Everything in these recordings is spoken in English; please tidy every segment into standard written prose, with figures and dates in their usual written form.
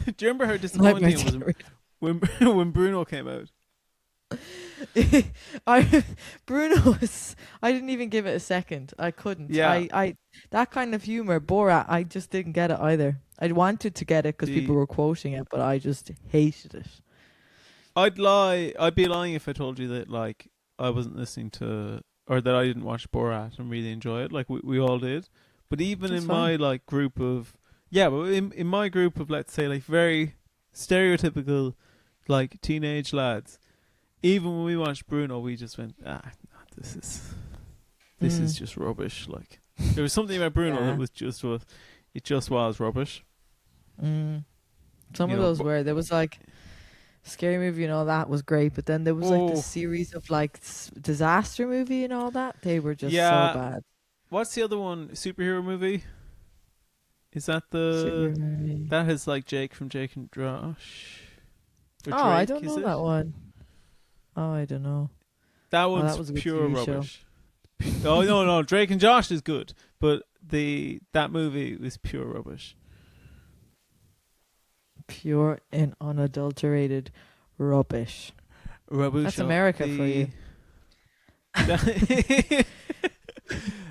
Do you remember how Nightmare disappointing it was Theory. when Bruno came out? I Bruno was. I didn't even give it a second. I couldn't. Yeah, I that kind of humor, Borat. I just didn't get it either. I wanted to get it because people the were quoting it, but I just hated it. I'd lie. I'd be lying if I told you that like I wasn't listening to or that I didn't watch Borat and really enjoy it. Like we all did. But even That's in fine. my like group of but in my group of let's say like very stereotypical like teenage lads, even when we watched Bruno, we just went this is this is Mm, just rubbish. Like there was something about Bruno that yeah. was it just was rubbish. Mm. Some You of know, those but were. There was like scary movie and all that was great, but then there was like the oh series of like disaster movie and all that. They were just so yeah, bad. what's the other one? Superhero movie? Is that the Super movie. that has like Jake from Jake and Josh or Oh, I Drake? don't Is know it? that one. Oh, I don't know. That Oh, that one's was a good pure TV show. rubbish. Oh no, Drake and Josh is good, but that movie was pure rubbish. Pure and unadulterated rubbish. Rubbish That's of America for the you.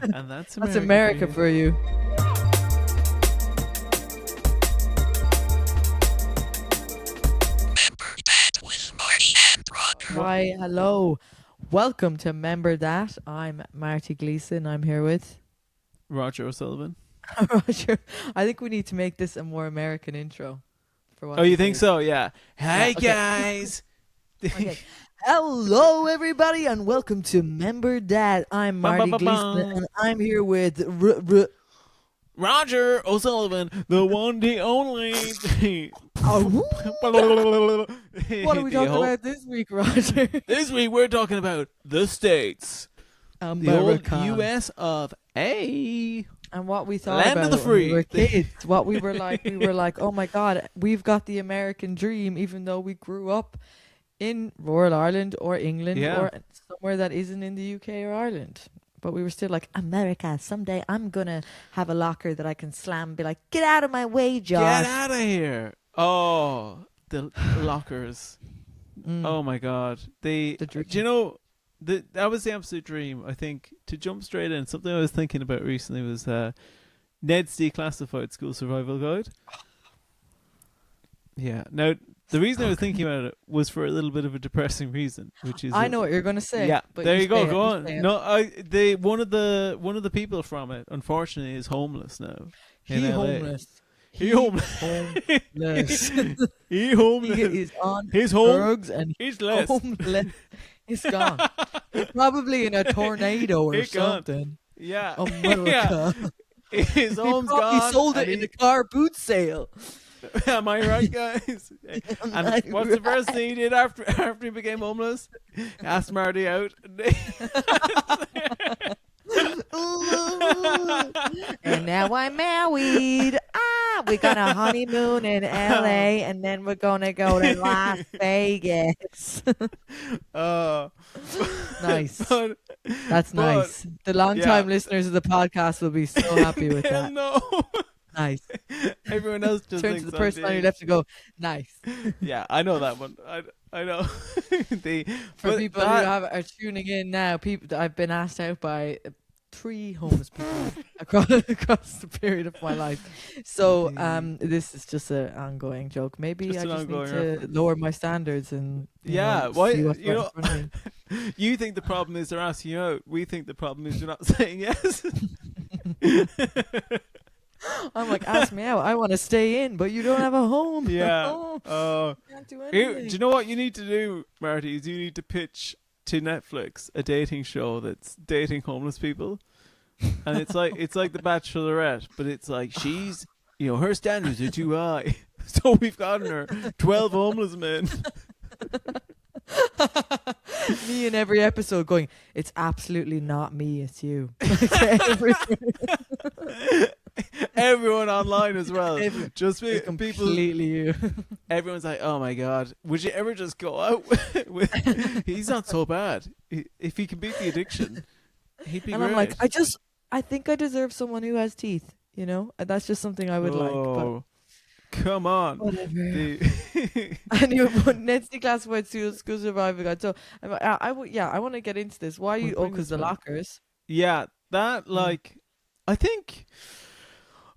and that's That's America for America you. for you. With Marty and Roger. What Hi, hello. Welcome to Member That. I'm Marty Gleason. I'm here with Roger O'Sullivan? Roger. I think we need to make this a more American intro for what Oh, you this think is. so? Yeah. Yeah, Hey okay. guys. Okay. Hello, everybody, and welcome to Member That. I'm Bum, bum, Marty bum, Gleason, bum. and I'm here with Roger O'Sullivan, the one, the only. Oh, what are we The talking whole- about this week, Roger? This week we're talking about the States, the old America. U.S. of A. And what we thought Land of about the it when we free. were kids. What we were like, oh my God, we've got the American dream, even though we grew up in rural Ireland or England Yeah. or somewhere that isn't in the UK or Ireland. But we were still like, America, someday I'm going to have a locker that I can slam and be like, get out of my way, Josh. Get out of here! Oh, the lockers. Mm, Oh my God. the dream. Do you know that was the absolute dream? I think to jump straight in, something I was thinking about recently was Ned's Declassified School Survival Guide. Yeah. Now the reason I was thinking about it was for a little bit of a depressing reason, which is I know what you're going to say. yeah. But There you go. say it, Go on. say it. No, one of the people from it, unfortunately, is homeless now. in He LA. homeless. He homeless. Homeless. He homeless. He is on He's home. drugs and He's less. homeless. He's gone. Probably in a tornado or He gone. something. Yeah. America. His He home's probably gone. sold it and in a car boot sale. Am I right, guys? Am And I what's the first thing he did after he became homeless? Asked Marty out. And now I'm married. We're gonna honeymoon in LA, and then we're gonna go to Las Vegas. Nice. But, That's but- nice. The long-time yeah. listeners of the podcast will be so happy with hell that. no. Nice. Everyone else just Turn thinks to the I'm person on being- your left to go, nice. Yeah, I know that one. I know. For But people that- who are tuning in now, I've been asked out by 3 homeless people across the period of my life. So this is just an ongoing joke. Maybe Just I an just need ongoing to lower my standards and Yeah, why- see what's you right in front of me. You think the problem is they're asking you out. We think the problem is you're not saying yes. I'm like, ask me out. I want to stay in, but you don't have a home. Yeah. Oh, Oh. can't do Here, anything. do you know what you need to do, Marty? Is you need to pitch to Netflix a dating show that's dating homeless people, and it's like The Bachelorette, but it's like she's her standards are too high, so we've gotten her 12 homeless men. Me in every episode going, it's absolutely not me, it's you. Everyone online as well. Every- Just It's people. completely you. Everyone's like, "Oh my god, would you ever just go out with?" He's not so bad. If he can beat the addiction, he'd be And great. I'm like, I think I deserve someone who has teeth, And that's just something I would like. But Oh. Come on. Whatever. The And you put Nancy classified school survival guide. So I want to get into this. Why We'll you? bring Because this the back. lockers. Yeah, that Mm. I think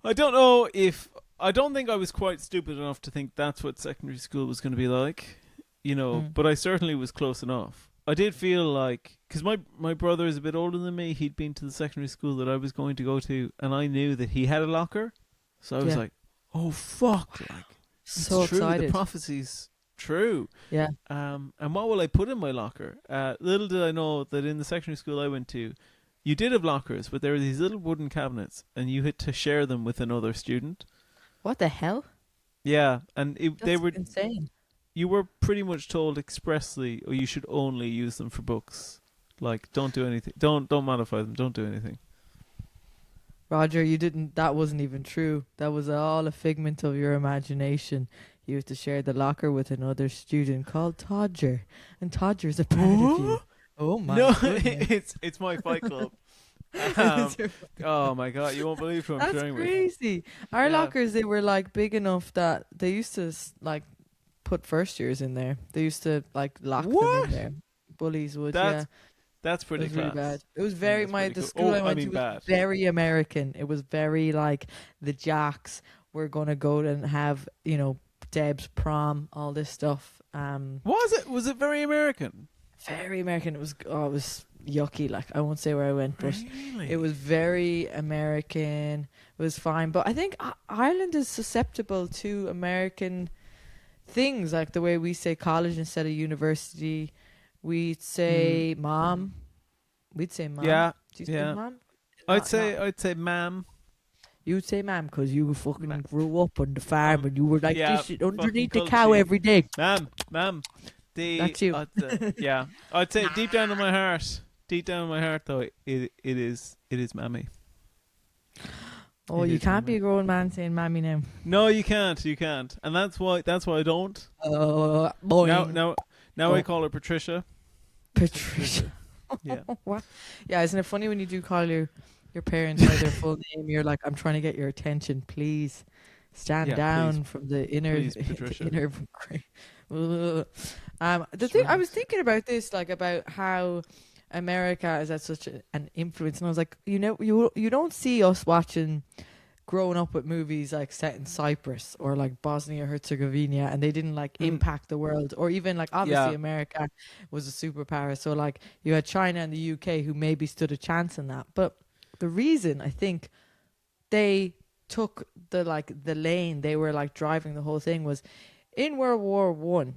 I don't know if I don't think I was quite stupid enough to think that's what secondary school was going to be like, Mm. but I certainly was close enough. I did feel like because my brother is a bit older than me, he'd been to the secondary school that I was going to go to, and I knew that he had a locker, so I was Yeah. like, "Oh fuck!" Like So it's true. The excited. prophecy's true. Yeah. And what will I put in my locker? Little did I know that in the secondary school I went to, you did have lockers, but there were these little wooden cabinets, and you had to share them with another student. What the hell? Yeah, and they That's were. insane. You were pretty much told expressly, or you should only use them for books. Like, don't do anything. Don't modify them. Don't do anything. Roger, you didn't. That wasn't even true. That was all a figment of your imagination. You have to share the locker with another student called Todger, and Todger's a part of you. Oh my no, goodness! it's my Fight Club. Oh my god, you won't believe who I'm That's sharing with. crazy. Our Yeah. lockers, they were like big enough that they used to like put first years in there. They used to like lock them What? in there. Bullies would. That's Yeah. That's It pretty was really class. bad. It was Yeah, very that's my pretty the cool. school Oh, I I went mean to was bad. very American. It was very like the jocks were gonna go and have Deb's prom, all this stuff. Was it very American? Very American. It was yucky. Like I won't say where I went, but Really? it was very American. It was fine, but I think Ireland is susceptible to American things, like the way we say college instead of university. We'd say mom. We'd say mom. Yeah, Do you say yeah. mom? I'd say ma'am. You'd say ma'am because you fucking grew up on the farm and you were like yeah, this shit underneath the fucking cow culture. every day. Ma'am. That's you. Yeah. I'd say deep down in my heart though, it is mammy. Oh, It you is can't mammy. be a grown man saying mammy now. No, you can't, and that's why I don't. Boy. Now I Oh. call her Patricia. Patricia. Yeah. What? Yeah, isn't it funny when you do call your parents by their full name? You're like, I'm trying to get your attention. Please stand Yeah, down from the inner, please, the Patricia. inner. The thing I was thinking about this, like about how America is at such an influence, and I was like, you don't see us watching. Growing up with movies like set in Cyprus or like Bosnia Herzegovina, and they didn't like impact the world, or even like obviously Yeah. America was a superpower, so like you had China and the UK who maybe stood a chance in that. But the reason I think they took the lane, they were like driving the whole thing, was in World War One.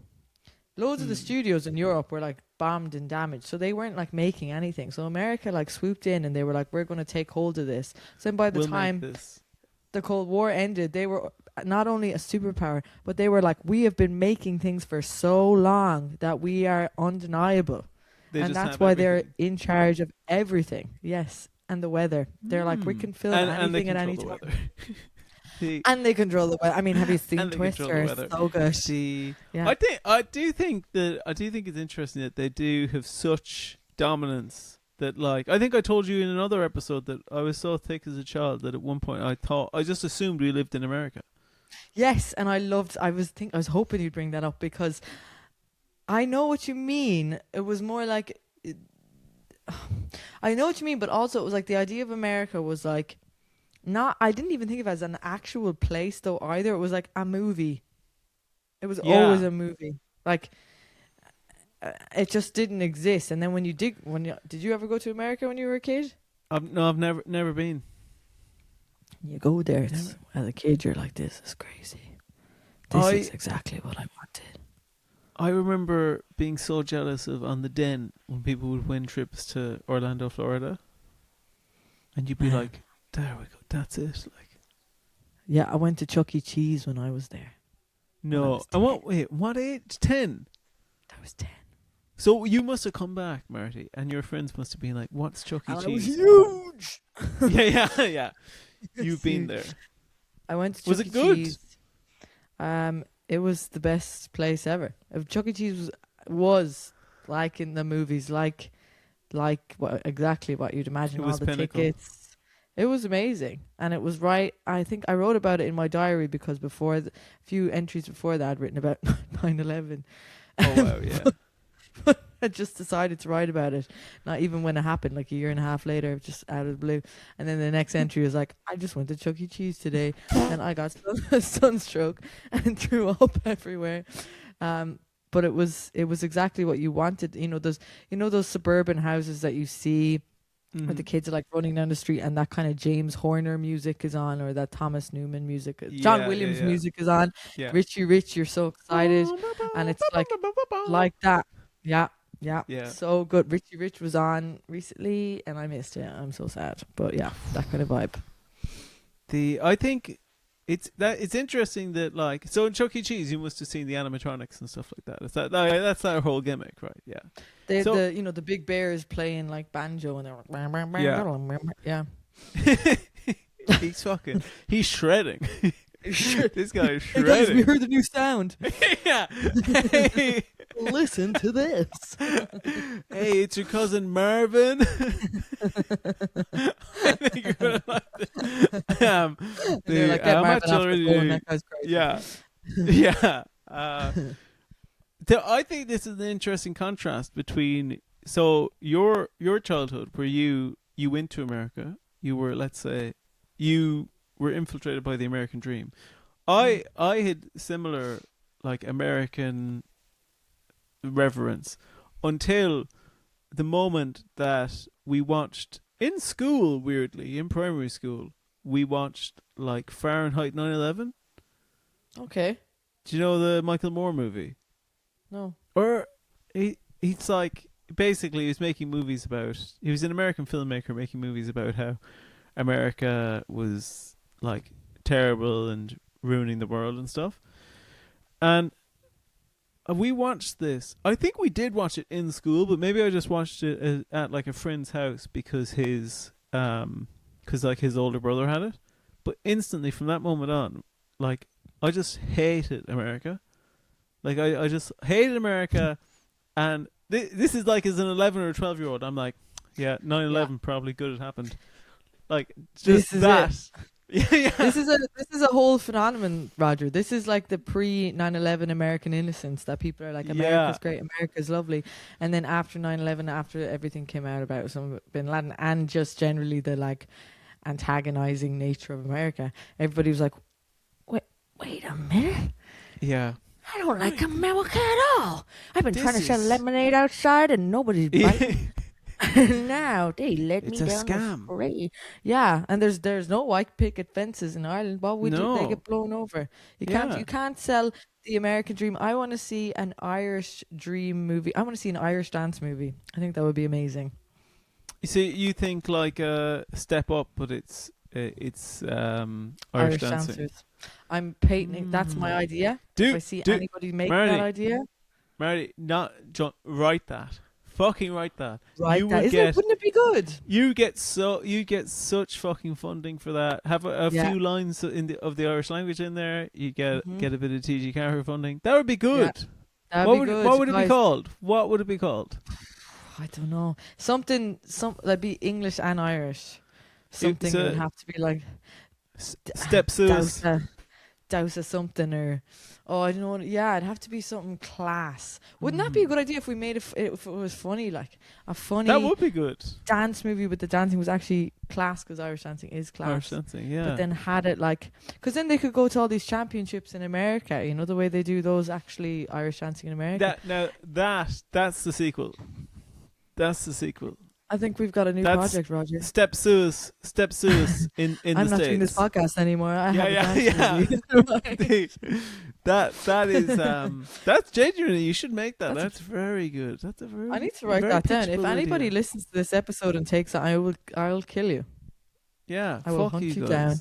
Loads of the studios in Europe were like bombed and damaged, so they weren't like making anything. So America like swooped in and they were like, we're going to take hold of this. So then by the We'll time make this. the Cold War ended, they were not only a superpower, but they were like, we have been making things for so long that we are undeniable. They And just that's have why everything. they're in charge of everything. Yes. And the weather. They're like, we can film and they anything at any control time. the weather. And they control the weather. I mean, have you seen And they control the Twister? weather. It's so good. Yeah. I do think it's interesting that they do have such dominance that, like, I think I told you in another episode that I was so thick as a child that at one point I just assumed we lived in America. Yes, and I was hoping you'd bring that up because I know what you mean. It was more like I know what you mean, but also it was like the idea of America was like I didn't even think of it as an actual place though either. It was like a movie. It was always a movie. Like it just didn't exist. And then did you ever go to America when you were a kid? No, I've never been. You go there, as a kid, you're like, this is crazy. This is exactly what I wanted. I remember being so jealous of On the Den when people would win trips to Orlando, Florida, and you'd be like, "There we go, that's it." Like, yeah, I went to Chuck E. Cheese when I was there. no, what age? 10. I was 10. So you must have come back, Marty, and your friends must have been like, "What's Chuck E. And I was Cheese?" huge. Yeah. You've been there. I went to Chuck Was E. it good? Cheese. It was the best place ever. If Chuck E. Cheese was like in the movies, like exactly what you'd imagine. It All was the pinnacle. tickets. It was amazing, and it was right. I think I wrote about it in my diary because a few entries before that, I'd written about 9/11. Oh wow, yeah. I just decided to write about it, not even when it happened, like a year and a half later, just out of the blue. And then the next entry was like, I just went to Chuck E. Cheese today, and I got sunstroke and threw up everywhere. But it was exactly what you wanted. Those suburban houses that you see where the kids are like running down the street, and that kind of James Horner music is on, or that Thomas Newman music, John Williams music is on. Yeah. Richie Rich, you're so excited, and it's like that. Yeah. So good. Richie Rich was on recently, and I missed it. I'm so sad, but yeah, that kind of vibe. I think it's interesting that like, so in Chuck E. Cheese you must have seen the animatronics and stuff like that. That's their whole gimmick, right? Yeah. The big bears playing like banjo, and they're like, yeah. He's shredding. This guy is Hey guys, we shredding. heard the new sound. Yeah. Listen to this. Hey, it's your cousin Marvin. I think you're gonna like it. They're like, get Marvin off the phone, that guy's crazy. Yeah. I think this is an interesting contrast between your childhood, where you went to America, you were, let's say, you were infiltrated by the American dream. I had similar like American reverence until the moment that we watched in school, weirdly, in primary school, we watched like Fahrenheit 9/11. Okay. Do you know the Michael Moore movie? No. Or he's like, basically he was an American filmmaker making movies about how America was like terrible and ruining the world and stuff. And we watched this. I think we did watch it in school, but maybe I just watched it at like a friend's house because his older brother had it. But instantly from that moment on, like, I just hated America. Like, I just hated America. And this is like, as an 11 or 12-year-old, I'm like, yeah, 9/11 probably could have happened. Like, just that. Yeah. This is a whole phenomenon, Roger. This is like the pre 9/11 American innocence that people are like, America's great, America's lovely, and then after 9/11, after everything came out about Osama bin Laden and just generally the like antagonizing nature of America, everybody was like, wait a minute. Yeah. I don't like America at all. I've been trying to sell lemonade outside and nobody's biting. Now they let me down. It's a scam. Yeah, and there's no white picket fences in Ireland. What would they get blown over? You can't sell the American dream. I want to see an Irish dream movie. I want to see an Irish dance movie. I think that would be amazing. You see, you think like Step Up, but it's Irish dancing. Dancers. I'm patenting. That's my idea. If I see anybody make that idea, Marty, write that. Fucking write that. Wouldn't it be good? You get such fucking funding for that. Have a few lines of the Irish language in there. You get a bit of TG Carver funding. That would be good. Yeah, that'd be good. What would it be called? What would it be called? I don't know. Something that'd be English and Irish. Something would have to be like Step Sus. Douse something, or I don't know. Yeah, it'd have to be something class. Wouldn't that be a good idea if we made if it was funny, like a funny? That would be good. Dance movie, but the dancing was actually class, because Irish dancing is class. Irish dancing, yeah. But then had it like, because then they could go to all these championships in America. You know the way they do those actually Irish dancing in America. That's the sequel. That's the sequel. I think we've got a new project, Roger. Step Sus in the States. I'm not doing this podcast anymore. That is that's genuinely, you should make that. That's very good. That's a very. I need to write that down. If anybody listens to this episode and takes it, I'll kill you. Yeah, I will hunt you down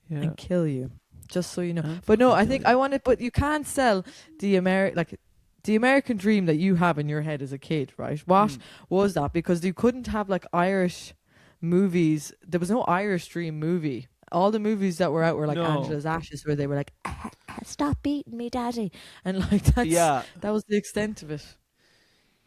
and kill you, just so you know. Yeah, but no, I think I want it. But you can't sell the American dream that you have in your head as a kid, right? What was that? Because you couldn't have like Irish movies. There was no Irish dream movie. All the movies that were out were like Angela's Ashes, where they were like, stop beating me, daddy. And like that was the extent of it.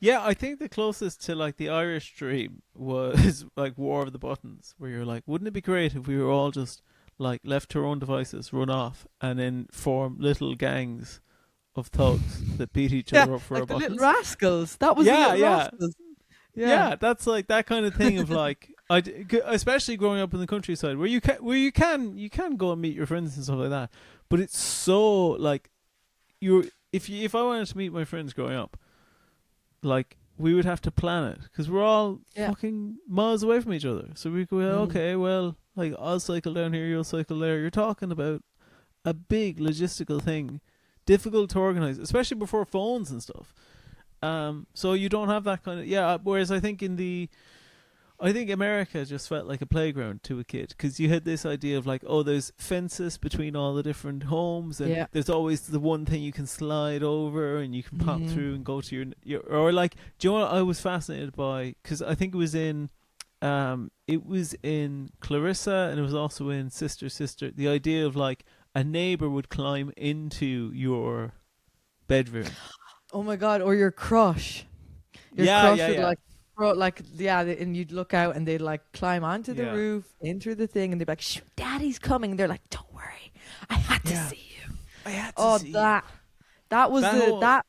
Yeah, I think the closest to like the Irish dream was like War of the Buttons, where you're like, wouldn't it be great if we were all just like left to our own devices, run off, and then form little gangs of thugs that beat each Yeah, other up for like our the Little buttons? Rascals. That was the Yeah, Little yeah. Rascals. Yeah, that's like that kind of thing of like especially growing up in the countryside where you can go and meet your friends and stuff like that, but it's so like if I wanted to meet my friends growing up, like we would have to plan it because we're all fucking miles away from each other. So we go, okay, well, like I'll cycle down here, you'll cycle there. You're talking about a big logistical thing, difficult to organize, especially before phones and stuff. So you don't have that kind of whereas I think I think America just felt like a playground to a kid because you had this idea of like, oh, there's fences between all the different homes, and there's always the one thing you can slide over and you can pop through and go to your or like, do you know what I was fascinated by? Because I think it was in Clarissa and it was also in Sister Sister. The idea of like a neighbor would climb into your bedroom. Oh my God! Or your crush. Your crush would and you'd look out and they'd like climb onto the roof, in through the thing, and they'd be like, "Shoot, Daddy's coming!" And they're like, "Don't worry, I had to see you." I had to see you. That was that.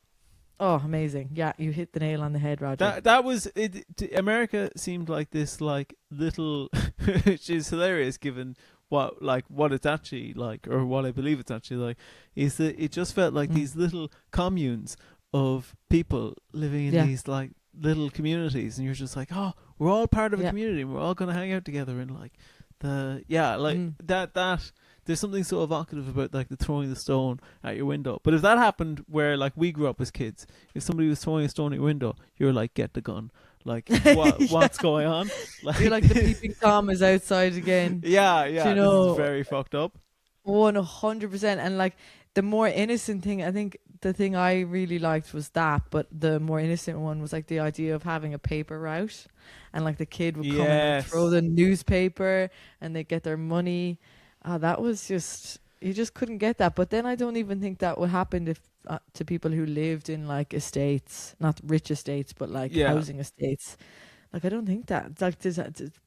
Oh, amazing! Yeah, you hit the nail on the head, Roger. That was it. America seemed like this like little, which is hilarious given what it's actually like, or what I believe it's actually like, is that it just felt like these little communes of people living in these like little communities, and you're just like, oh, we're all part of a community, and we're all gonna hang out together, and like that there's something so evocative about like the throwing the stone at your window. But if that happened where like we grew up as kids, if somebody was throwing a stone at your window, you're like, get the gun, like what's going on? Like, you're like, the peeping Tom is outside again. Yeah, you know, this is very fucked up. 100%. And like the more innocent thing, I think the thing I really liked was that, but the more innocent one was like the idea of having a paper route, and like the kid would come in and throw the newspaper and they get their money. That was just, you just couldn't get that. But then I don't even think that would happen if to people who lived in like estates, not rich estates, but like housing estates. Like I don't think that. Like,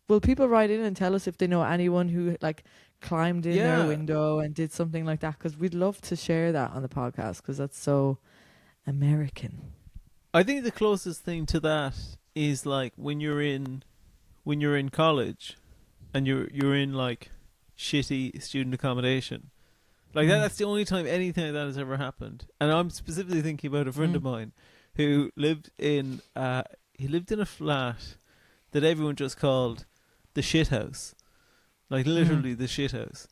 will people write in and tell us if they know anyone who like climbed in their window and did something like that? Because we'd love to share that on the podcast, because that's so American. I think the closest thing to that is like when you're in college and you're in like shitty student accommodation. Like that's the only time anything like that has ever happened. And I'm specifically thinking about a friend of mine who lived in a flat that everyone just called the shit house. Like literally the shit house.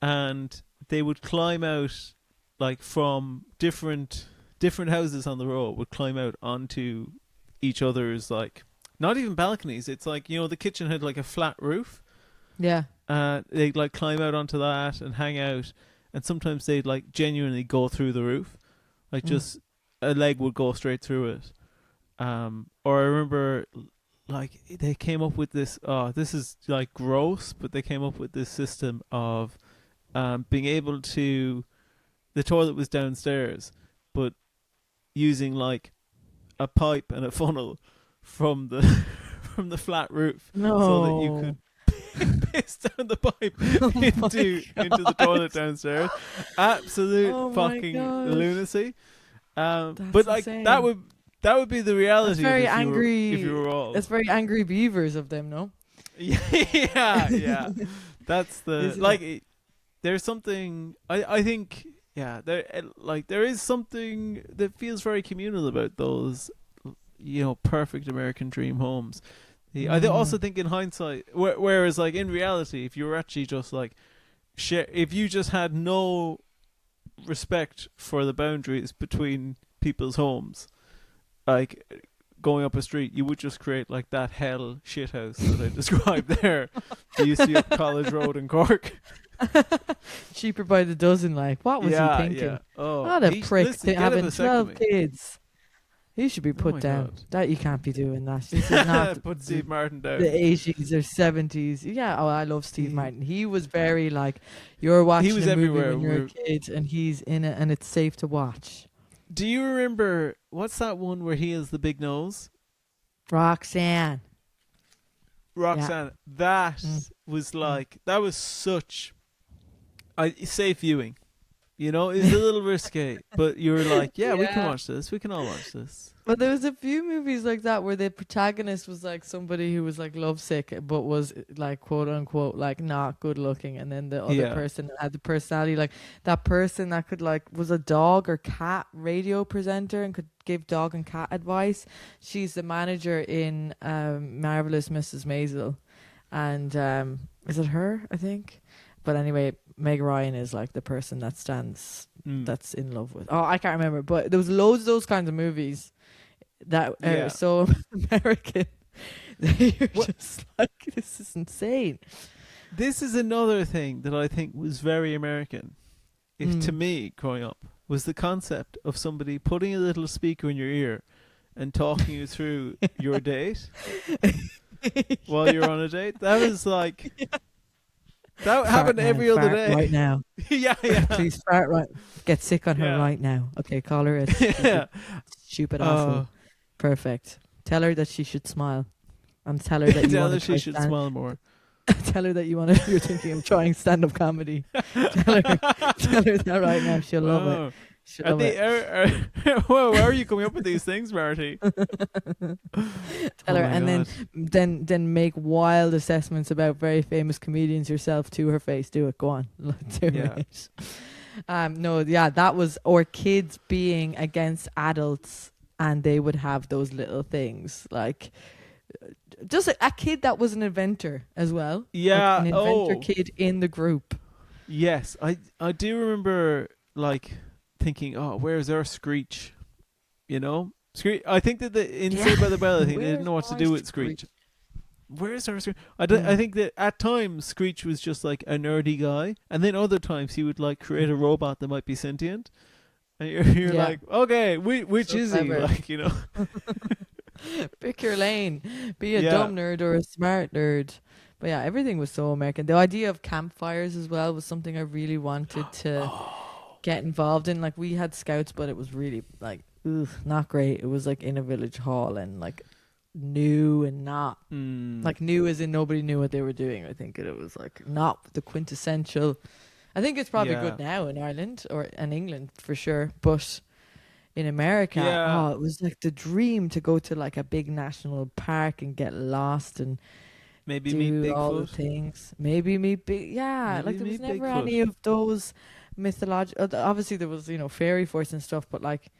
And they would climb out like from different houses on the row, would climb out onto each other's, like, not even balconies. It's like, you know, the kitchen had like a flat roof. Yeah. They'd like climb out onto that and hang out. And sometimes they'd like genuinely go through the roof. Like just a leg would go straight through it. Or I remember like they came up with this, this is like gross, but they came up with this system of being able to, the toilet was downstairs, but using like a pipe and a funnel from the from the flat roof, so that you could piss down the pipe into the toilet downstairs. Absolute fucking lunacy. But like insane. that would be the reality. That's very if angry. If you were all. It's very Angry Beavers of them, no? yeah. That's the like. There's something I think. Yeah, there is something that feels very communal about those, you know, perfect American dream homes. I also think in hindsight, whereas like in reality, if you were actually just like, if you just had no respect for the boundaries between people's homes, like going up a street, you would just create like that hell shit house that I described there. You used to be up College Road in Cork. Cheaper by the dozen, like, what was he thinking? Yeah. Oh, what a prick, having 12 kids. He should be put down. God. That you can't be doing that. This is not put Steve Martin down. The 80s or 70s. Yeah, I love Steve Martin. He was very like, you're watching a movie when you're a kid and he's in it and it's safe to watch. Do you remember what's that one where he has the big nose? Roxanne. Roxanne. That was like that was such safe viewing. You know, it was a little risque, but you were like, yeah, we can watch this. We can all watch this. But there was a few movies like that where the protagonist was like somebody who was like lovesick, but was like quote unquote like not good looking, and then the other person had the personality like that person that could like was a dog or cat radio presenter and could give dog and cat advice. She's the manager in Marvelous Mrs. Maisel, and is it her? I think. But anyway, Meg Ryan is like the person that stands that's in love with. Oh, I can't remember, but there was loads of those kinds of movies that are so American. You're just like, this is insane. This is another thing that I think was very American. To me, growing up, was the concept of somebody putting a little speaker in your ear and talking you through your date while you're on a date. That was like. That happened every other day. Right now. yeah. Please fart right. Get sick on her right now. Okay, call her a stupid asshole. Perfect. Tell her that she should smile. And tell her that you want to she should smile more. Tell her that you're thinking of trying stand-up comedy. tell her that right now. She'll love it. She'll love it. Whoa, how are you coming up with these things, Marty? Tell her, and then make wild assessments about very famous comedians yourself to her face. Do it. Go on. Do it. That was, or kids being against adults, and they would have those little things like. Just a kid that was an inventor as well. Yeah, like an inventor kid in the group. Yes, I do remember like thinking, oh, where's our Screech? You know, Screech. I think that in Saved by the Bell, I think they didn't know what to do with Screech. Where's our Screech? I think that at times Screech was just like a nerdy guy, and then other times he would like create a robot that might be sentient, and you're like, okay, which so is clever. He? Like, you know. Pick your lane. Be a dumb nerd or a smart nerd. But yeah, everything was so American. The idea of campfires as well was something I really wanted to get involved in. Like, we had scouts, but it was really like not great. It was like in a village hall and like new and not like new as in nobody knew what they were doing. I think it was like not the quintessential. I think it's probably good now in Ireland or in England for sure, but in America, it was like the dream to go to like a big national park and get lost and maybe do meet Bigfoot. All the things. Maybe meet like there was never Bigfoot. any of those mythological. Obviously, there was fairy force and stuff, but like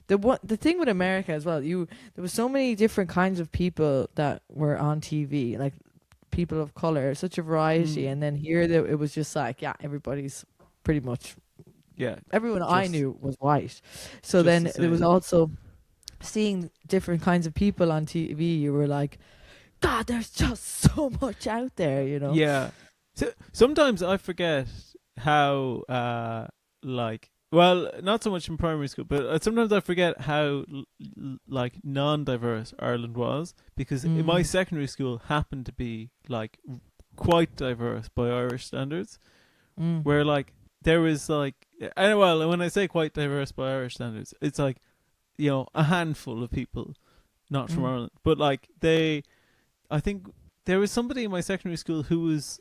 the thing with America as well, there was so many different kinds of people that were on TV, like people of color, such a variety, and then here it was just like everybody's pretty much. Yeah, everyone I knew was white. So then there was also seeing different kinds of people on TV. You were like, God, there's just so much out there, you know? Yeah. So, sometimes I forget how, not so much in primary school, but sometimes I forget how, like, non-diverse Ireland was, because in my secondary school happened to be, like, quite diverse by Irish standards, where, like, there was like, and well, when I say quite diverse by Irish standards, it's like, you know, a handful of people, not from Ireland, but like I think there was somebody in my secondary school who was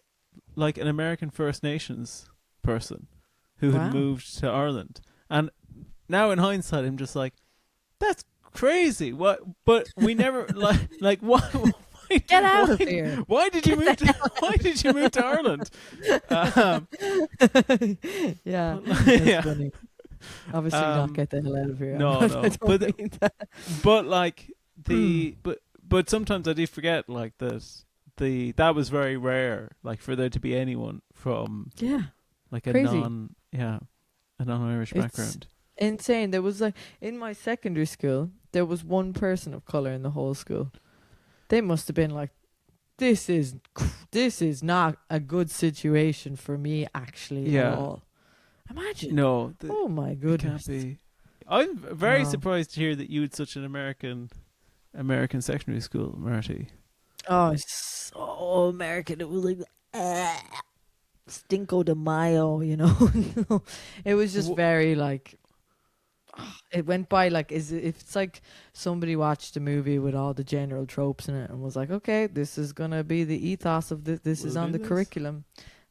like an American First Nations person who had moved to Ireland, and now in hindsight, I'm just like, that's crazy. What? But we never like what. Get out of here! Why did you move? Why did you move to Ireland? That's funny. Obviously, not get the hell out of here. No. But like but sometimes I do forget like that was very rare. Like for there to be anyone from like a crazy. non-Irish background. Insane. There was like in my secondary school, there was one person of color in the whole school. They must have been like, this is not a good situation for me actually at all. Imagine. No. Oh my goodness. Can't be. I'm very surprised to hear that you had such an American secondary school, Marty. Oh, it's so American. It was like Cinco de Mayo, you know. It was just very like it went by like if it's like somebody watched a movie with all the general tropes in it and was like, okay, this is gonna be the ethos of this. This is We'll on do the this. curriculum,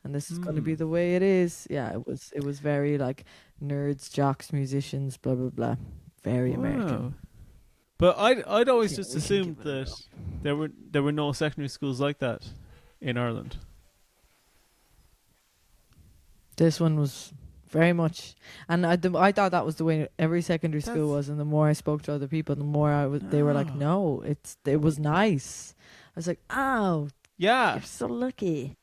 and this is gonna be Hmm. the way it is. Yeah, it was very like nerds, jocks, musicians, blah blah blah. Very American. Wow. But I'd always Yeah, just we can assumed give it a that there were no secondary schools like that in Ireland. This one was very much, and I thought that was the way every secondary school That's- was. And the more I spoke to other people, the more they were like, Ah. no, it was nice. I was like, oh, Yeah. you're so lucky.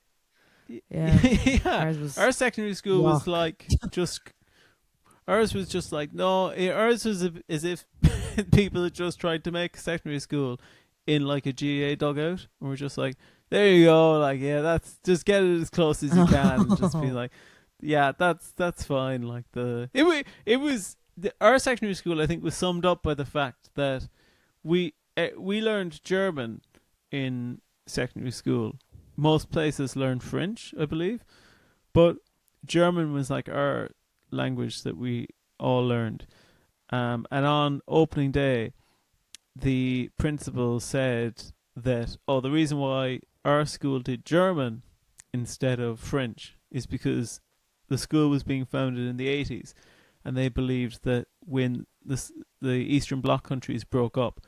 Y- Yeah. yeah. Ours was Our secondary school was yuck. like just. Ours was just like ours was as if people had just tried to make secondary school in like a GA dugout, and we're just like, there you go, like that's just get it as close as you can, and just be like, yeah, that's fine. Like it was our secondary school, I think, was summed up by the fact that we learned German in secondary school. Most places learned French, I believe, but German was like our language that we all learned. And on opening day, the principal said that, the reason why our school did German instead of French is because the school was being founded in the 80s, and they believed that when the Eastern Bloc countries broke up,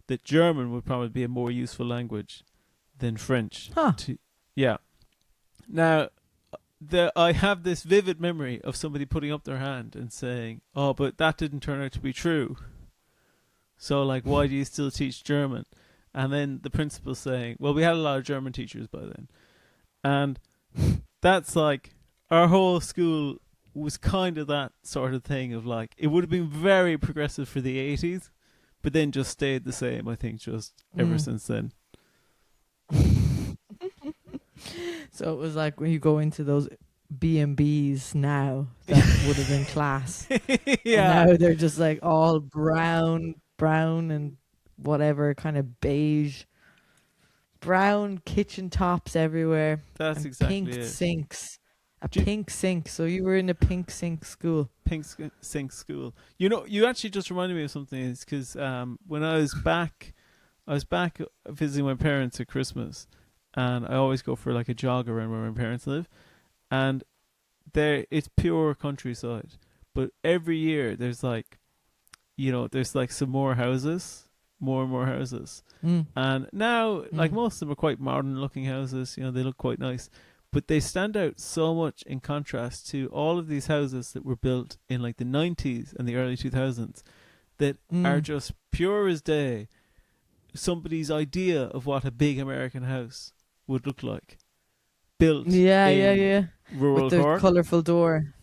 that German would probably be a more useful language than French. Huh. Yeah. Now, I have this vivid memory of somebody putting up their hand and saying, "Oh, but that didn't turn out to be true. So, like, why do you still teach German?" And then the principal saying, "Well, we had a lot of German teachers by then," and that's like our whole school was kind of that sort of thing of like it would have been very progressive for the 80s, but then just stayed the same. I think just ever since then. So it was like when you go into those B&Bs now that would have been class. Yeah. And now they're just like all brown and whatever kind of beige. Brown kitchen tops everywhere. That's and exactly pink it. sinks. A Do you- pink sink. So you were in a pink sink school. Pink Sink School. You know, you actually just reminded me of something. Is because when I was back visiting my parents at Christmas, and I always go for like a jog around where my parents live, and it's pure countryside. But every year there's like, there's like some more houses, more and more houses, and now like most of them are quite modern looking houses. They look quite nice. But they stand out so much in contrast to all of these houses that were built in like the 90s and the early 2000s that are just pure as day. Somebody's idea of what a big American house would look like. Built Yeah. rural With the Cork. colourful door.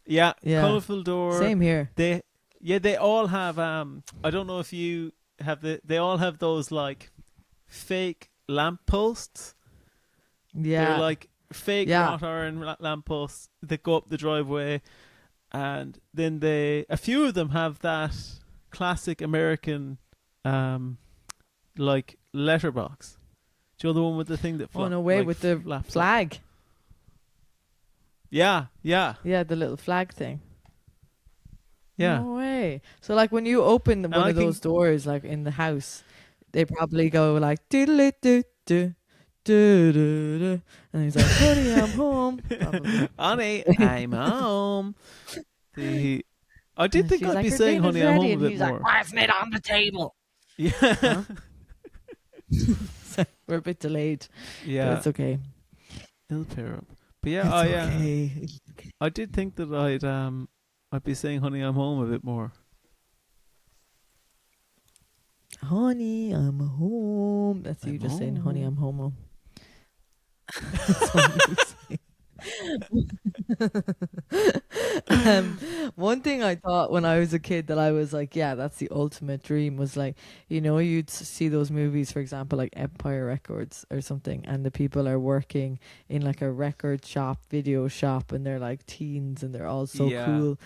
Yeah, Yeah. colourful door. Same here. They all have I don't know if you have they all have those like fake lampposts. Yeah. They're like fake wrought iron lampposts that go up the driveway, and then a few of them have that classic American like letterbox. Do you know the one with the thing that Oh, no way, with the flaps up? flag. Yeah. Yeah, the little flag thing. Yeah. No way. So like when you open one I of those think- doors like in the house, they probably go like doodle do do do do do, and he's like, "Honey, I'm home." Probably. Honey, I'm home. I did And think she's I'd like, be "Your saying dinner's honey, I'm ready," home a and bit he's more. like, "Why isn't it on the table?" Yeah. So we're a bit delayed. But Yeah. it's okay. It'll pair up. But It's yeah, okay. I did think that I'd be saying honey, I'm home a bit more. Honey, I'm home. That's you I'm just saying, "Honey, home." I'm homo." That's what you say. One thing I thought when I was a kid that I was like, yeah, that's the ultimate dream was like, you'd see those movies, for example, like Empire Records or something, and the people are working in like a record shop, video shop, and they're like teens and they're all so Yeah. cool.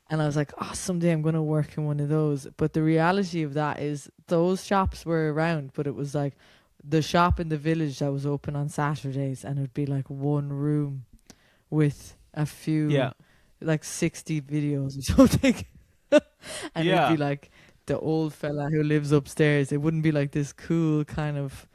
And I was like, oh, someday I'm going to work in one of those. But the reality of that is those shops were around, but it was like the shop in the village that was open on Saturdays, and it would be like one room with a few, Yeah. like 60 videos or something. And it'd be like the old fella who lives upstairs. It wouldn't be like this cool kind of,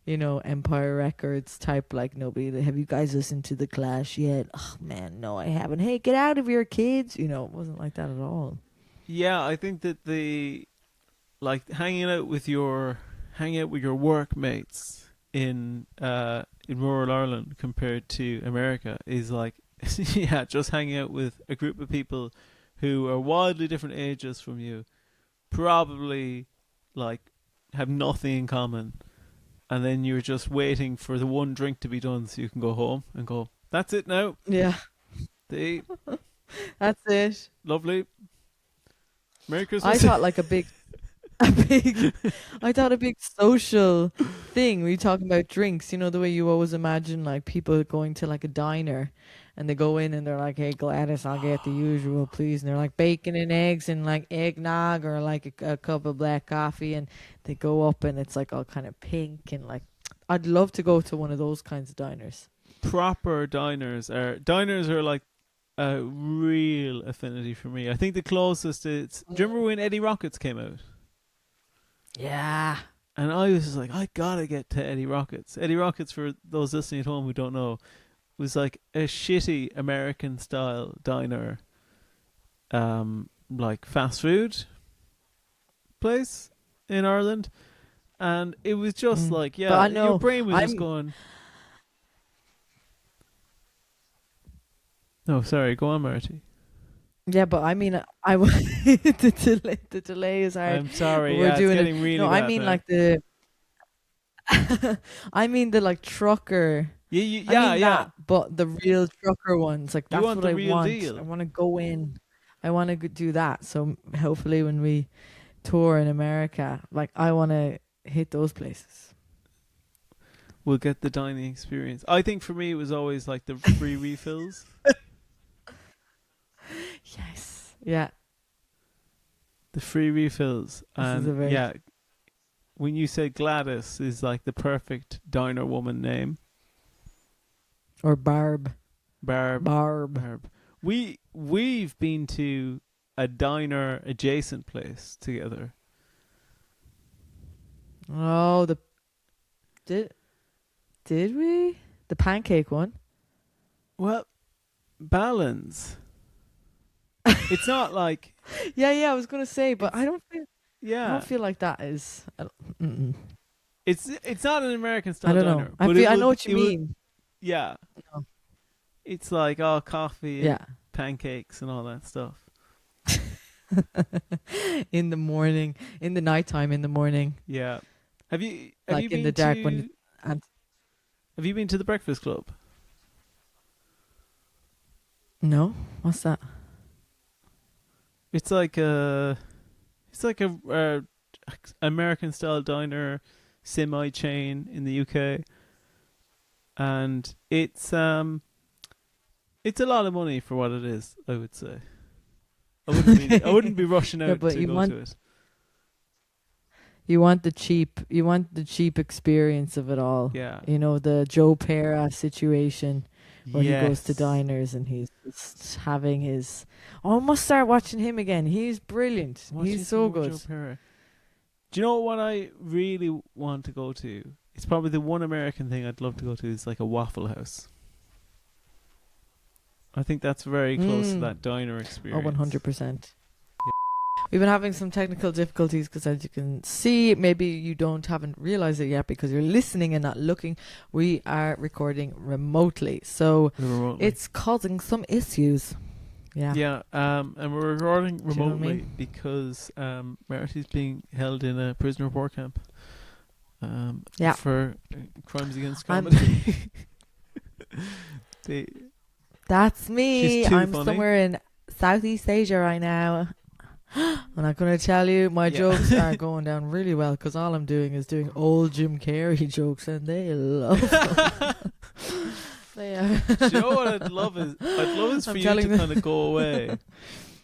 Empire Records type, like nobody. Have you guys listened to The Clash yet? Oh man, no, I haven't. Hey, get out of here, kids. It wasn't like that at all. Yeah, I think that like hanging out with your workmates in rural Ireland compared to America is like yeah, just hanging out with a group of people who are wildly different ages from you, probably like have nothing in common, and then you're just waiting for the one drink to be done so you can go home and go, that's it now. Yeah, that's it. Lovely. Merry Christmas. I thought like a big social thing. We talking about drinks, the way you always imagine like people going to like a diner and they go in and they're like, hey Gladys, I'll get the usual please, and they're like bacon and eggs and like eggnog or like a cup of black coffee, and they go up and it's like all kind of pink, and like I'd love to go to one of those kinds of diners. Proper diners are like a real affinity for me. I think the closest is, do you remember when Eddie Rockets came out? Yeah. And I was just like, I gotta get to Eddie Rockets. Eddie Rockets, for those listening at home who don't know, was like a shitty American style diner, like fast food place in Ireland. And it was just like, yeah, I know, your brain was just going. No, sorry, go on, Marty. Yeah, but I mean, the delay is hard. I'm sorry, We're doing it's getting really no, bad I mean now. like the I mean the like trucker. Yeah. That, but the real trucker ones, like that's want what the I real want. deal. I want to go in. I want to do that. So hopefully when we tour in America, like I want to hit those places. We'll get the dining experience. I think for me it was always like the free refills. Yes. Yeah. The free refills. And yeah, when you say Gladys is like the perfect diner woman name. Or Barb. We've been to a diner adjacent place together. Oh, did we? The pancake one? Well, balance. It's not like yeah, I was gonna say, but I don't feel like that is. It's not an American style I don't diner. know. I know what you mean. Yeah. No. It's like coffee and Yeah. pancakes and all that stuff. In the morning, in the nighttime, in the morning. Yeah. Have you like been in the dark to, have you been to the Breakfast Club? No, what's that? It's like a American style diner, semi chain in the UK, and it's a lot of money for what it is. I would say. I wouldn't be rushing out to go to it. You want the cheap experience of it all. Yeah. The Joe Pera situation where he goes to diners and he's just having his. Oh, I must start watching him again. He's brilliant. He's so good. Joe Pera. Do you know what I really want to go to? It's probably the one American thing I'd love to go to is like a Waffle House. I think that's very close to that diner experience. Oh, 100%. We've been having some technical difficulties because, as you can see, maybe you haven't realized it yet because you're listening and not looking. We are recording remotely, so it's causing some issues. Yeah. Yeah. And we're recording Do you know what I remotely mean? because Marty's being held in a prisoner of war camp. Yeah. For crimes against comedy. That's me. She's too I'm funny. somewhere in Southeast Asia right now. I'm not going to tell you, my jokes are going down really well because all I'm doing is doing old Jim Carrey jokes and they love them. They are. Do you know what I'd love is for you to kind of go away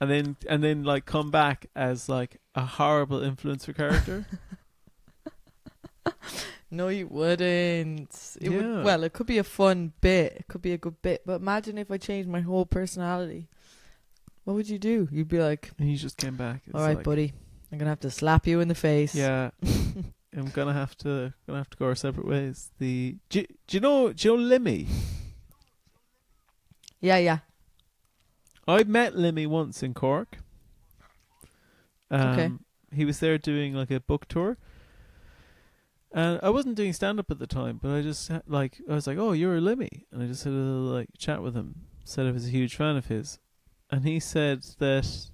and then like come back as like a horrible influencer character. No, you wouldn't. It Yeah. would, well, it could be a fun bit. It could be a good bit. But imagine if I changed my whole personality. What would you do? You'd be like, And he just came back. It's all right, like, buddy, I'm gonna have to slap you in the face. Yeah. I'm gonna have to go our separate ways. Do you know Limmy? Yeah. I met Limmy once in Cork. Okay. He was there doing like a book tour. And I wasn't doing stand up at the time, but I just I was like, "Oh, you're a Limmy," and I just had a little like chat with him. Said I was a huge fan of his, and he said that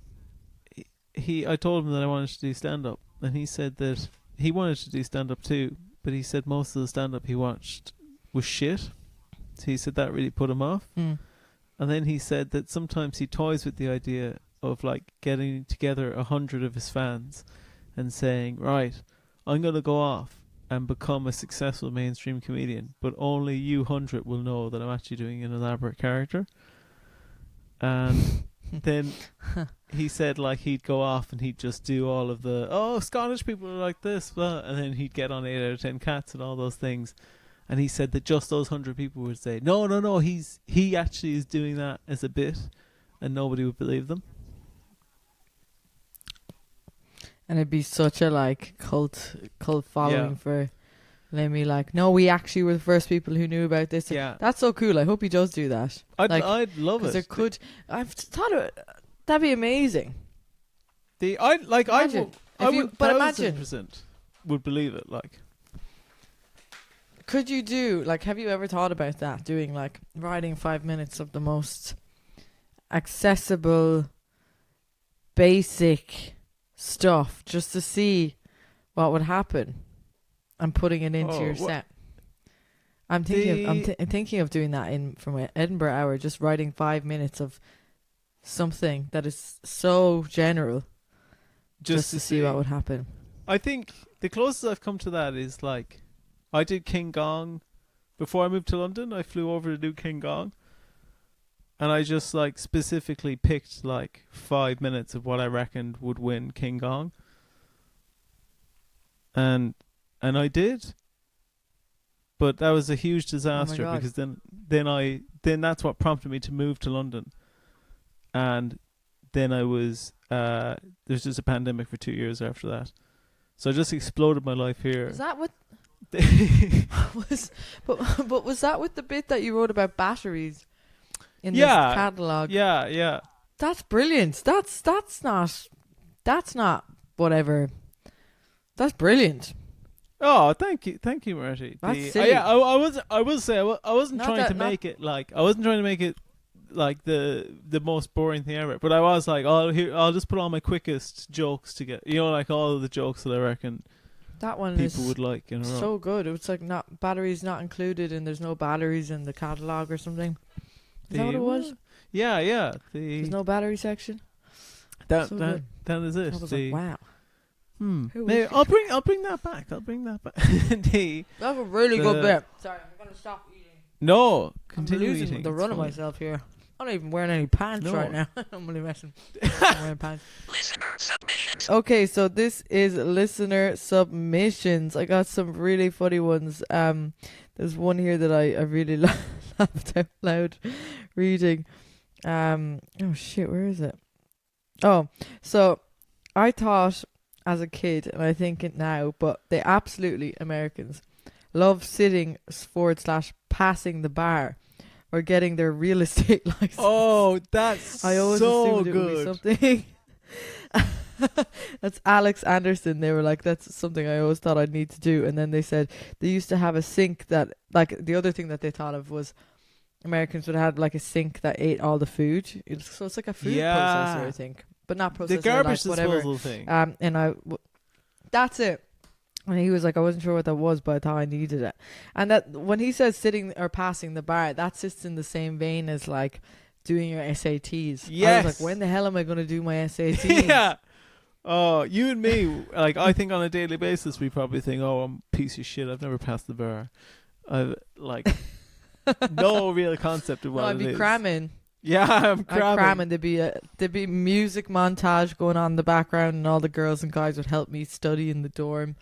I told him that I wanted to do stand up, and he said that he wanted to do stand up too, but he said most of the stand up he watched was shit. So he said that really put him off. Mm. And then he said that sometimes he toys with the idea of like getting together 100 of his fans and saying, right, I'm going to go off and become a successful mainstream comedian, but only you 100 will know that I'm actually doing an elaborate character. And then he said like he'd go off and he'd just do all of the Scottish people are like this, blah, and then he'd get on 8 out of 10 cats and all those things. And he said that just those 100 people would say, no, he actually is doing that as a bit, and nobody would believe them. And it'd be such a like cult following for Lemmy. Like, no, we actually were the first people who knew about this. Yeah, That's so cool. I hope he does do that. I'd love it. There could, I've thought of it. That'd be amazing. I would but imagine 1000% would believe it. Like, could you do like? Have you ever thought about that? Doing like writing 5 minutes of the most accessible, basic stuff just to see what would happen, and putting it into your set. I'm thinking of doing that from Edinburgh Hour, just writing 5 minutes of something that is so general, just to see what would happen. I think the closest I've come to that is like I did King Gong before I moved to London. I flew over to do King Gong, and I just like specifically picked like 5 minutes of what I reckoned would win King Gong, and I did. But that was a huge disaster because then that's what prompted me to move to London. And then I was there's just a pandemic for 2 years after that. So I just exploded my life here. Is that what but was that with the bit that you wrote about batteries in this catalogue? Yeah. That's brilliant. That's not whatever. That's brilliant. Oh, thank you, Marty. That's silly. I will say I wasn't trying to make it like the most boring thing ever. But I was like, I'll just put all my quickest jokes to get, like all of the jokes that I reckon that one people would like in a row. So good. It was like not batteries not included, and there's no batteries in the catalogue or something. Is that what it was? Yeah. There's no battery section. That is it. I was like, wow. Maybe I'll bring that back. That's a really good bit. Sorry, I'm gonna stop eating. No, I'm continue losing eating. the run of myself here. I'm not even wearing any pants right now. I'm only messing. I'm wearing pants. Listener submissions. Okay, so this is listener submissions. I got some really funny ones. There's one here that I really laughed out loud reading. Oh shit, where is it? Oh, so I thought as a kid, and I think it now, but they absolutely, Americans, love sitting / passing the bar or getting their real estate license. Oh, that's I always so assumed it would be good. something. That's Alex Anderson. They were like, that's something I always thought I'd need to do. And then they said they used to have a sink that, like, the other thing that they thought of was Americans would have like a sink that ate all the food. So it's like a food processor, I think. But not processor, The garbage like whatever. disposal thing. That's it. And he was like, I wasn't sure what that was, but I thought I needed it. And that when he says sitting or passing the bar, that sits in the same vein as like doing your SATs. Yes. I was like, when the hell am I going to do my SATs? Yeah. Oh, you and me, like, I think on a daily basis, we probably think, oh, I'm a piece of shit. I've never passed the bar. I've, like, no real concept of what I'd it be is. cramming. Yeah, I'm cramming. There'd be music montage going on in the background, and all the girls and guys would help me study in the dorm.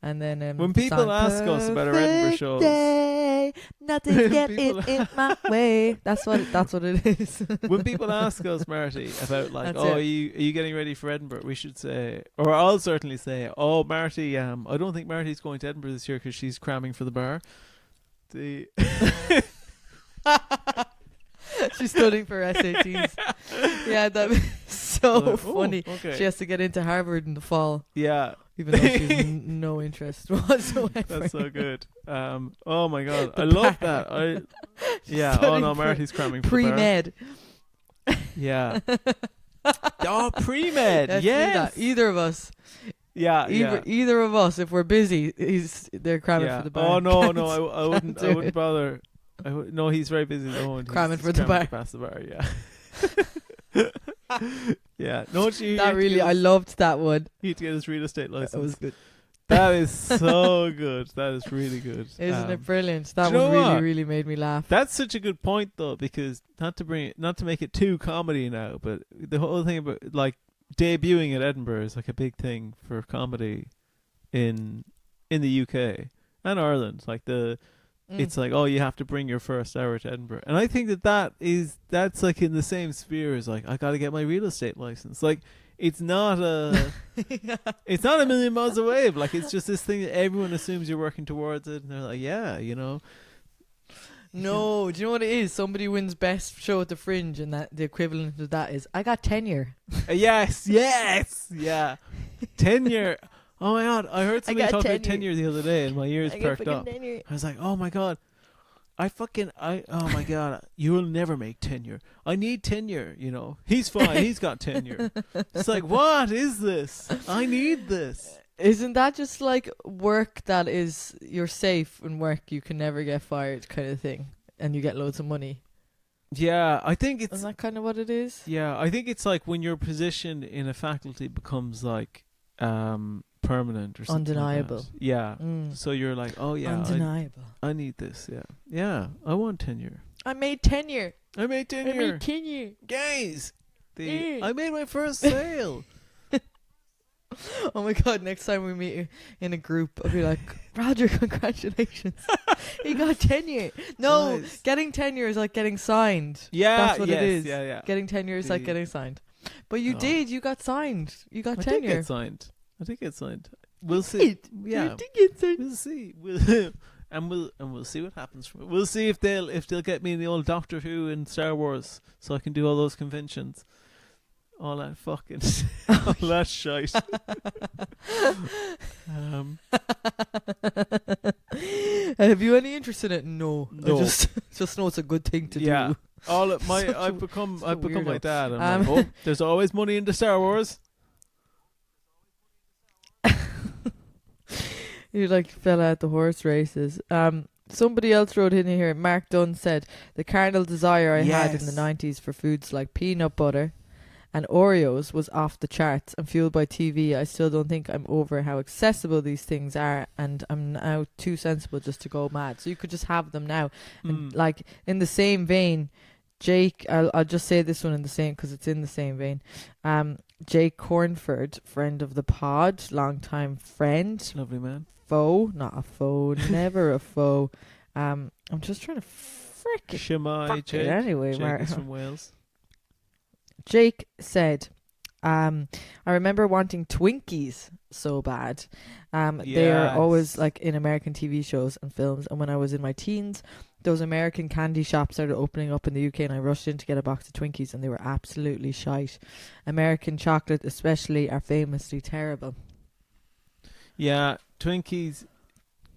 And then When the people song, ask us about our Edinburgh "Perfect shows." day, nothing's getting People- in my way. That's what it is. When people ask us, Marty, about like, That's oh, it. are you getting ready for Edinburgh? We should say, or I'll certainly say, oh, Marty, I don't think Marty's going to Edinburgh this year because she's cramming for the bar. The She's studying for SATs. Yeah, that's so Like, oh, funny. okay. She has to get into Harvard in the fall, Yeah, even though she's no interest whatsoever. that's so good. Oh my god, The I love bar. that. Yeah. Oh studying no, for Marty's cramming for the bar. Pre-med. Yeah. Oh, pre-med. Let's do Yes. that. Either of us. Yeah. Either of us, if we're busy, they're cramming Yeah. for the bar. Oh no, Can't- no, I wouldn't. do I wouldn't it. bother. No, he's very busy. No, he's Cramming for just the bar. Past the bar. Yeah. Yeah. No, you That really, I loved that one. He had to get his real estate That license. was good. That is so good. That is really good. Isn't it brilliant? That do you one know really, what? really made me laugh. That's such a good point, though, because not to make it too comedy now, but the whole thing about like debuting at Edinburgh is like a big thing for comedy in the UK and Ireland. Like it's like, oh, you have to bring your first hour to Edinburgh, and I think that's like in the same sphere as like I got to get my real estate license. Like it's not it's not a million miles away. But like it's just this thing that everyone assumes you're working towards it, and they're like, yeah, you know. No, do you know what it is? Somebody wins best show at the Fringe, and that the equivalent of that is I got tenure. Yes, yeah, tenure. Oh my god, I heard somebody got talk about tenure. tenure the other day, and my ears I got perked fucking up. tenure. I was like, oh my god, oh my god, you'll never make tenure. I need tenure, you know. He's fine, he's got tenure. It's like, what is this? I need this. Isn't that just like work that is you're safe in work, you can never get fired kind of thing, and you get loads of money? Yeah, I think it's Isn't that kind of what it is? yeah, I think it's like when your position in a faculty becomes like permanent or something. Undeniable. Like that. Yeah. Mm. So you're like, oh yeah, Undeniable. I need this. Yeah, I want tenure. I made tenure. I made tenure. tenure. Guys, Mm. I made my first sale. Oh my god, next time we meet in a group, I'll be like, Roger, congratulations. He got tenure. No, Nice. getting tenure is like getting signed. Yeah, That's what yes, it is. Yeah. Getting tenure is like The- getting signed. But you Oh. did, you got signed. You got I did tenure. get signed. We'll see. Yeah, You did get signed. we'll see. We'll see what happens from it. We'll see if they'll get me in the old Doctor Who and Star Wars, so I can do all those conventions. All that fucking, all that shite. Have you any interest in it? No. No. I just know it's a good thing to Yeah. do. All of my, Such a- I've become such a my weirdo. dad. I'm like, oh, there's always money in the Star Wars. You like fell out the horse races. Somebody else wrote in here. Mark Dunn said the carnal desire I had in the Yes. 90s for foods like peanut butter and Oreos was off the charts, and fueled by TV, I still don't think I'm over how accessible these things are, and I'm now too sensible just to go mad. So you could just have them now. And like in the same vein, Jake, I'll just say this one in the same because it's in the same vein. Jake Cornford, friend of the pod, long-time friend, Lovely man. foe, not a foe, never a foe. I'm just trying to frickin' Shemai fuck it Jake. anyway. Jake Mark. is from Wales. Jake said, I remember wanting Twinkies so bad. They are always Yes. like in American TV shows and films. And when I was in my teens, those American candy shops started opening up in the UK, and I rushed in to get a box of Twinkies, and they were absolutely shite. American chocolate especially are famously terrible. Yeah, Twinkies,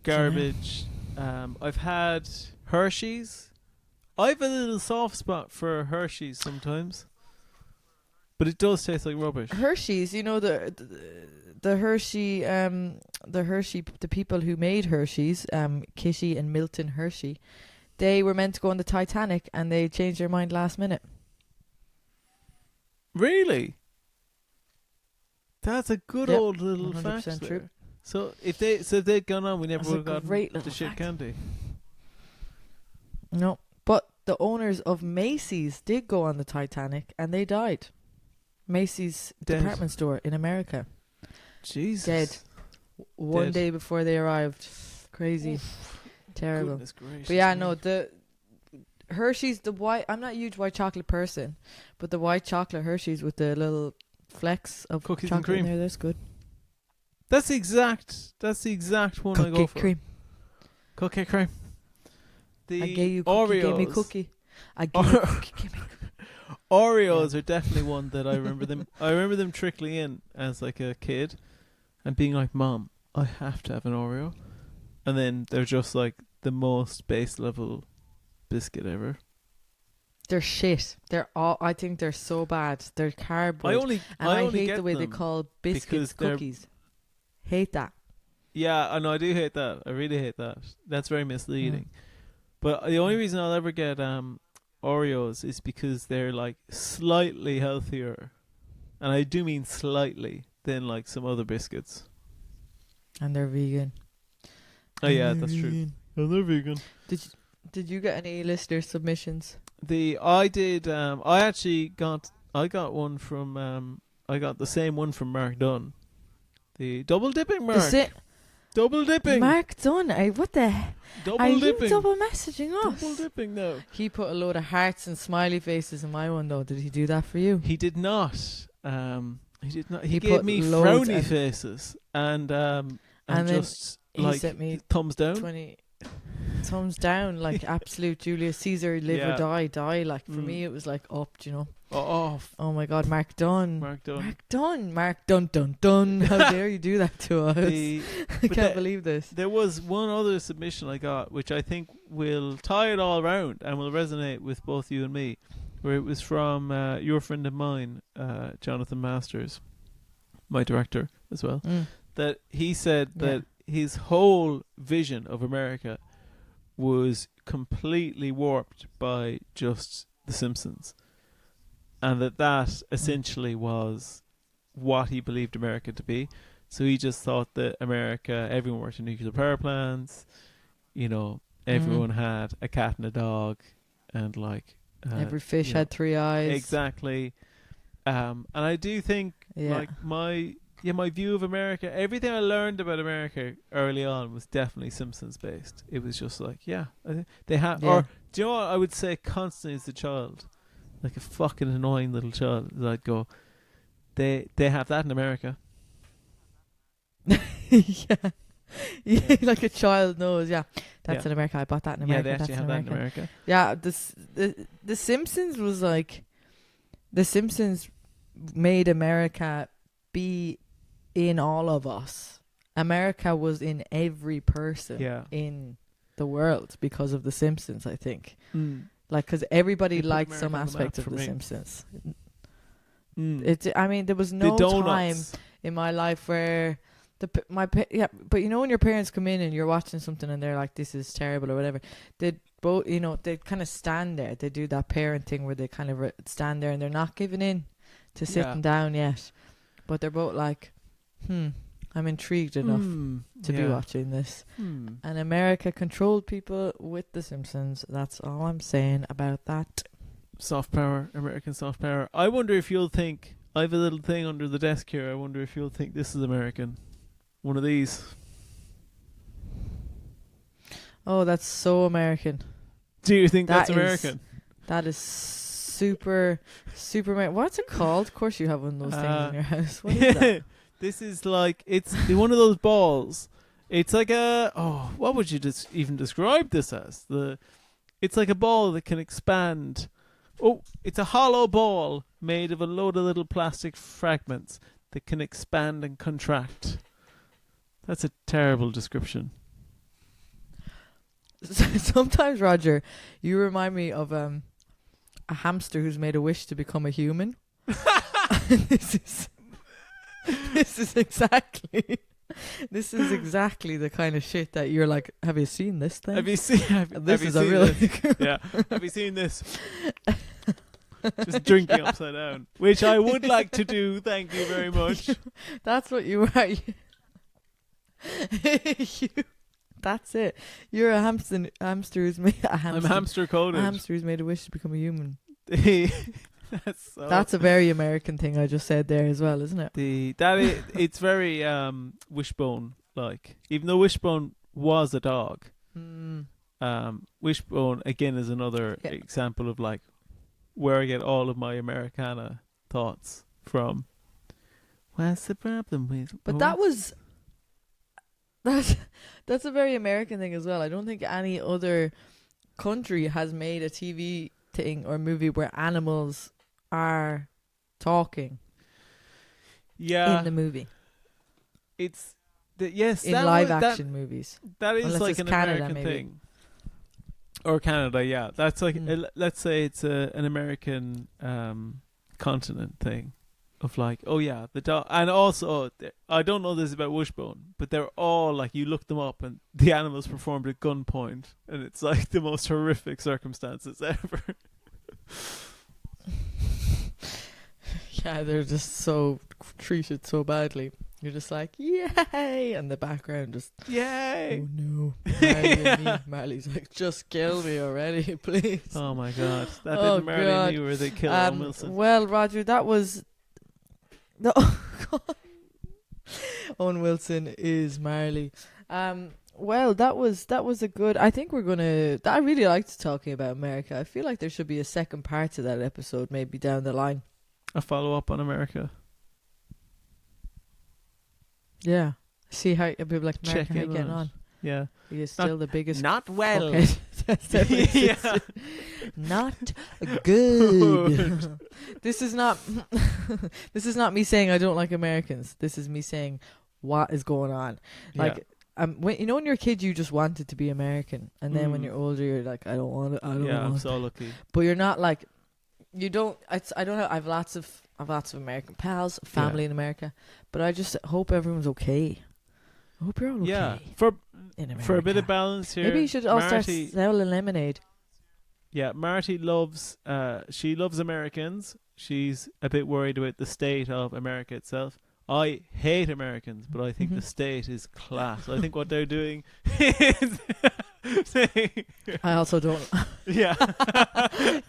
garbage. I've had Hershey's. I've a little soft spot for Hershey's sometimes, but it does taste like rubbish. Hershey's, you know, the Hershey, the people who made Hershey's, Kitty and Milton Hershey, they were meant to go on the Titanic, and they changed their mind last minute. Really? That's a good Yep, old little 100% fact there. true. So if they'd gone on, we never That's a would have gotten great the little shit fact. candy. No, but the owners of Macy's did go on the Titanic, and they died. Macy's Dead. department store in America. Jesus. Dead. one Dead. day before they arrived. Crazy. Terrible. Goodness gracious. But yeah, me. no, the Hershey's, the white, I'm not a huge white chocolate person, but the white chocolate Hershey's with the little flecks of Cookies and chocolate in cream. there, that's good. That's the exact one I go Cookie for. cream. Cookie cream. The I gave you Oreos. cookie, gave me cookie. I gave you cookie, gave me cookie. Oreos are definitely one that I remember them. I remember them trickling in as like a kid, and being like, "Mom, I have to have an Oreo," and then they're just like the most base level biscuit ever. They're shit. I think they're so bad. They're cardboard. I only hate get the way they them call because biscuits they're- cookies. Hate that. Yeah, I know. I do hate that. I really hate that. That's very misleading. But the only reason I'll ever get Oreos is because they're like slightly healthier, and I do mean slightly, than like some other biscuits. And they're vegan. Oh yeah, that's true. And they're vegan. Did you get any listener submissions? I did. I got one from. I got the same one from Mark Dunn. The double dipping Mark. Double dipping. Mark Dunn. What the? Double Are dipping. you double messaging us? Double dipping now. He put a load of hearts and smiley faces in my one though. Did he do that for you? He did not. He did not. He He gave put me loads frowny and- faces and then just he like sent me thumbs down. 20 thumbs down, like absolute Julius Caesar, live Yeah. or die. Like for Mm. me, it was like up. Do you know? Oh, Oh my God, Mark Dunn. Mark Dunn. Mark Dunn. How dare you do that to us? The- I but can't believe this. There was one other submission I got, which I think will tie it all around and will resonate with both you and me, where it was from your friend of mine, Jonathan Masters, my director as well, that he said that his whole vision of America was completely warped by just The Simpsons, and that essentially was what he believed America to be. So he just thought that America, everyone worked in nuclear power plants, everyone had a cat and a dog, and like Every fish had 3 eyes. exactly. And I do think like my view of America, everything I learned about America early on was definitely Simpsons based. It was just like, I think they have, or do you know what I would say constantly as a child, like a fucking annoying little child, is I'd go, they have that in America. Yeah, like a child knows. Yeah, that's in America. I bought that in America. Yeah, they actually that's have that in America. Yeah, the Simpsons was like, the Simpsons made America be in all of us. America was in every person in the world because of the Simpsons, I think. Like, because everybody liked some aspect of the Simpsons. I mean, there was no time in my life where but you know when your parents come in and you're watching something and they're like, this is terrible or whatever, they both, they kind of stand there. They do that parent thing where they kind of stand there and they're not giving in to sitting down yet, but they're both like, I'm intrigued enough to be watching this. And America controlled people with the Simpsons. That's all I'm saying about that. Soft power, American soft power. I wonder if you'll think, I have a little thing under the desk here, I wonder if you'll think this is American. One of these. Oh, that's so American. Do you think that's American? That is super American. What's it called? Of course you have one of those things in your house. What is that? This is like, it's one of those balls. It's like what would you even describe this as? It's like a ball that can expand. Oh, it's a hollow ball made of a load of little plastic fragments that can expand and contract. That's a terrible description. Sometimes, Roger, you remind me of a hamster who's made a wish to become a human. This is exactly the kind of shit that you're like, have you seen this thing? Have you seen this? Have Is you a seen real this? Yeah. Have you seen this? Just drinking upside down, which I would like to do. Thank you very much. That's what you are. That's it. You're a hamster who's made a hamster. I'm hamster coded. A hamster who's made a wish to become a human. That's a very American thing I just said there as well, isn't it? It's very wishbone Like, even though Wishbone was a dog, Mm. Wishbone again is another Yeah. example of like where I get all of my Americana thoughts from. What's the problem with? But that was that's a very American thing as well. I don't think any other country has made a TV thing or movie where animals are talking yeah. in the movie. It's yes, In that live was- action movies. That is Unless like it's an Canada, American maybe. thing. Or Canada, yeah. That's like Mm. let's say it's an American continent thing of like, oh yeah, the dog. And also, I don't know this about Wishbone, but they're all like, you look them up and the animals performed at gunpoint, and it's like the most horrific circumstances ever. Yeah, they're just so treated so badly. You're just like, yay! And the background just, Yay! oh no. Marley and me. Marley's like, just kill me already, please. Oh my god, that Oh, didn't Marty God. me where they kill Owen Wilson. Well, Roger, that was the Owen Wilson is Marley. Well, that was a good. I think we're gonna. I really liked talking about America. I feel like there should be a second part to that episode, maybe down the line. A follow up on America. Yeah. See how people like America, Check how you in getting on it. on? Yeah. He is still the biggest. Not well. fuckhead that's ever existed. Yeah. Not good. This is not this is not me saying I don't like Americans. This is me saying what is going on. Like when when you're a kid you just wanted to be American, and then when Mm. you're older you're like I don't want it. I don't yeah, I'm want so lucky. But you're not like you don't I don't have I have lots of American pals, family in America, but I just hope everyone's okay. I hope you're all okay. Yeah, in America. for a bit of balance here. Maybe you should all Marty, start selling lemonade. Yeah, Marty loves. She loves Americans. She's a bit worried about the state of America itself. I hate Americans, but I think the state is class. I think what they're doing is I also don't. yeah,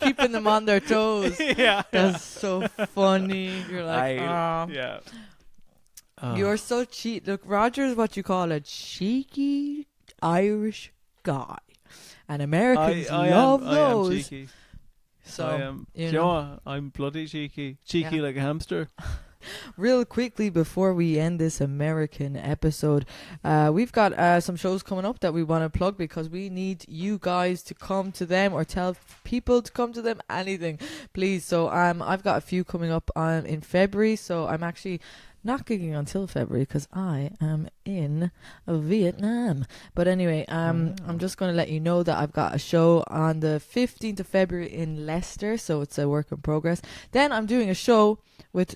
Keeping them on their toes. yeah. That's so funny. You're like, yeah. You're so cheap. Look, Roger's what you call a cheeky Irish guy. And Americans love I those. am cheeky. So, I am. you Do you know know. what? I'm bloody cheeky. Cheeky Yeah. like a hamster. Real quickly before we end this American episode, we've got some shows coming up that we want to plug because we need you guys to come to them or tell people to come to them, anything, please. So I've got a few coming up in February, so I'm actually not gigging until February because I am in Vietnam. But anyway, I'm just going to let you know that I've got a show on the 15th of February in Leicester, so it's a work in progress. Then I'm doing a show with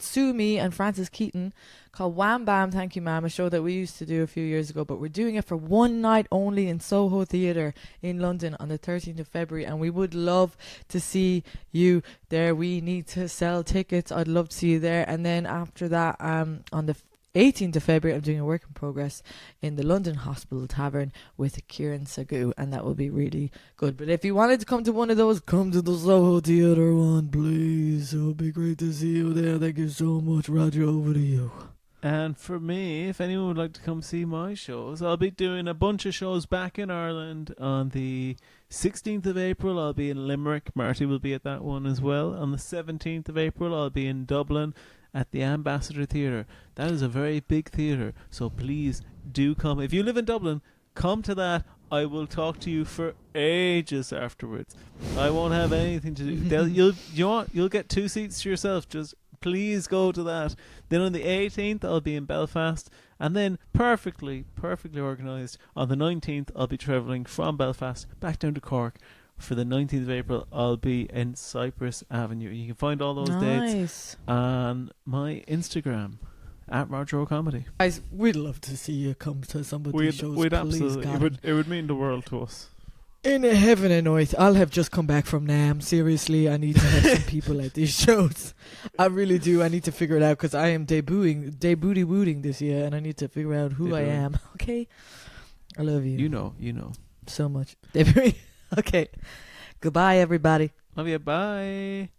Sue Me and Francis Keaton called Wham Bam Thank You Ma'am, a show that we used to do a few years ago, but we're doing it for one night only in Soho Theatre in London on the 13th of February, and we would love to see you there. We need to sell tickets. I'd love to see you there. And then after that, on the 18th of February, I'm doing a work in progress in the London Hospital Tavern with Kieran Sagoo, and that will be really good. But if you wanted to come to one of those, come to the Soho Theatre one, please. It would be great to see you there. Thank you so much, Roger. Over to you. And for me, if anyone would like to come see my shows, I'll be doing a bunch of shows back in Ireland on the 16th of April. I'll be in Limerick. Marty will be at that one as well. On the 17th of April, I'll be in Dublin at the Ambassador Theatre. That is a very big theatre, so please do come. If you live in Dublin, come to that. I will talk to you for ages afterwards. I won't have anything to do. You'll get 2 seats to yourself. Just please go to that. Then on the 18th, I'll be in Belfast. And then perfectly organised, on the 19th, I'll be travelling from Belfast back down to Cork. For the 19th of April, I'll be in Cypress Avenue. You can find all those dates on my Instagram at Roger O'Comedy. Guys, we'd love to see you come to some of these shows. We'd please, absolutely. God. It would mean the world to us. In heaven and earth, I'll have just come back from Nam. Seriously, I need to have some people at these shows. I really do. I need to figure it out because I am debuting this year, and I need to figure out who I am. Okay, I love you. You know. So much. Debuting. Okay. Goodbye, everybody. Love you. Bye.